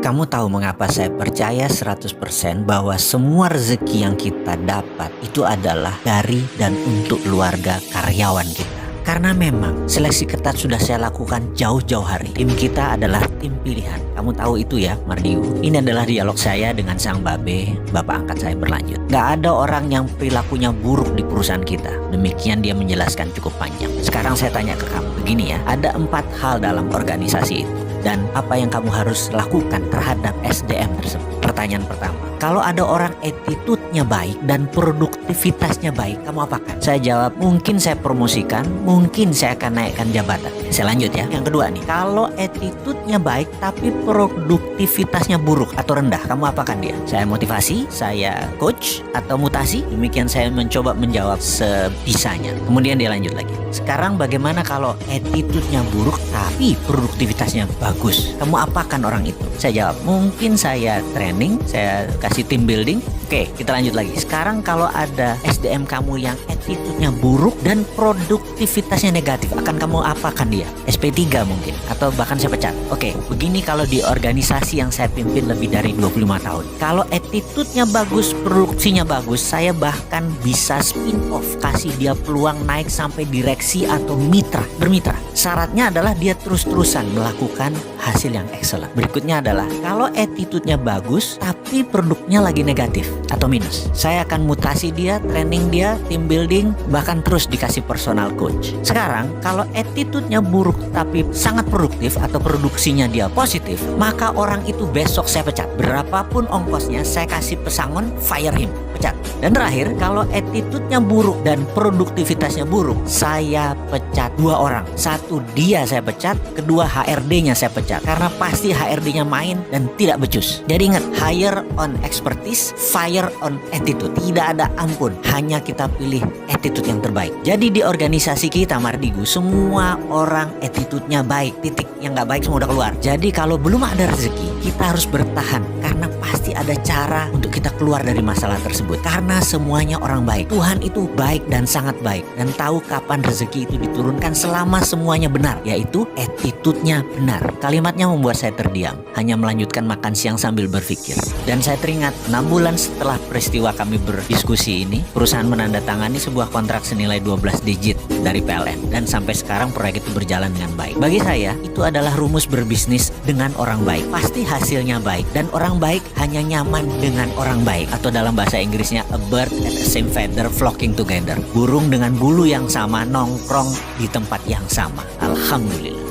Kamu tahu mengapa saya percaya 100% bahwa semua rezeki yang kita dapat itu adalah dari dan untuk keluarga karyawan kita. Karena memang seleksi ketat sudah saya lakukan jauh-jauh hari. Tim kita adalah tim pilihan. Kamu tahu itu ya, Mardiu. Ini adalah dialog saya dengan sang babe, bapak angkat saya berlanjut. Gak ada orang yang perilakunya buruk di perusahaan kita. Demikian dia menjelaskan cukup panjang. Sekarang saya tanya ke kamu, begini ya. Ada 4 hal dalam organisasi itu. Dan apa yang kamu harus lakukan terhadap SDM tersebut. Pertanyaan pertama, kalau ada orang attitude-nya baik dan produktivitasnya baik, kamu apakan? Saya jawab, mungkin saya promosikan, mungkin saya akan naikkan jabatan. Saya lanjut ya. Yang kedua nih, kalau attitude-nya baik tapi produktivitasnya buruk atau rendah, kamu apakan dia? Saya motivasi, saya coach, atau mutasi? Demikian saya mencoba menjawab sebisanya. Kemudian dia lanjut lagi. Sekarang bagaimana kalau attitude-nya buruk tapi produktivitasnya bagus? Kamu apakan orang itu? Saya jawab, mungkin saya training, saya kasih team building. Oke, kita lanjut lagi. Sekarang kalau ada SDM kamu yang attitude-nya buruk dan produktivitasnya negatif, akan kamu apakan dia? SP3 mungkin, atau bahkan saya pecat. Oke, begini kalau di organisasi yang saya pimpin lebih dari 25 tahun. Kalau attitude-nya bagus, produksinya bagus, saya bahkan bisa spin off, kasih dia peluang naik sampai direksi atau bermitra. Syaratnya adalah dia terus-terusan melakukan hasil yang excellent. Berikutnya adalah kalau attitude-nya bagus tapi produknya lagi negatif atau minus, saya akan mutasi dia, training dia, team building, bahkan terus dikasih personal coach. Sekarang kalau attitude-nya buruk tapi sangat produktif atau produksinya dia positif, maka orang itu besok saya pecat. Berapapun ongkosnya, saya kasih pesangon, fire him, pecat. Dan terakhir, kalau attitude-nya buruk dan produktivitasnya buruk, saya pecat 2 orang. Satu, dia saya pecat, kedua HRD-nya saya pecat. Karena pasti HRD-nya main dan tidak becus. Jadi ingat, hire on expertise, fire on attitude. Tidak ada ampun, hanya kita pilih attitude yang terbaik. Jadi di organisasi kita Mardigu, semua orang attitude-nya baik, titik. Yang nggak baik semua udah keluar. Jadi kalau belum ada rezeki, kita harus bertahan. Karena pasti ada cara untuk kita keluar dari masalah tersebut. Karena semuanya orang baik. Tuhan itu baik dan sangat baik. Dan tahu kapan rezeki itu diturunkan selama semuanya benar. Yaitu attitude-nya benar. Kalimatnya membuat saya terdiam. Hanya melanjutkan makan siang sambil berpikir. Dan saya teringat 6 bulan setelah peristiwa kami berdiskusi ini, perusahaan menandatangani sebuah kontrak senilai 12 digit dari PLN. Dan sampai sekarang proyek itu berjalan dengan baik. Bagi saya, itu adalah rumus berbisnis dengan orang baik. Pasti hasilnya baik. Dan orang baik hanya nyaman dengan orang baik. Atau dalam bahasa Inggrisnya, a bird at the same feather flocking together. Burung dengan bulu yang sama nongkrong di tempat yang sama. Alhamdulillah.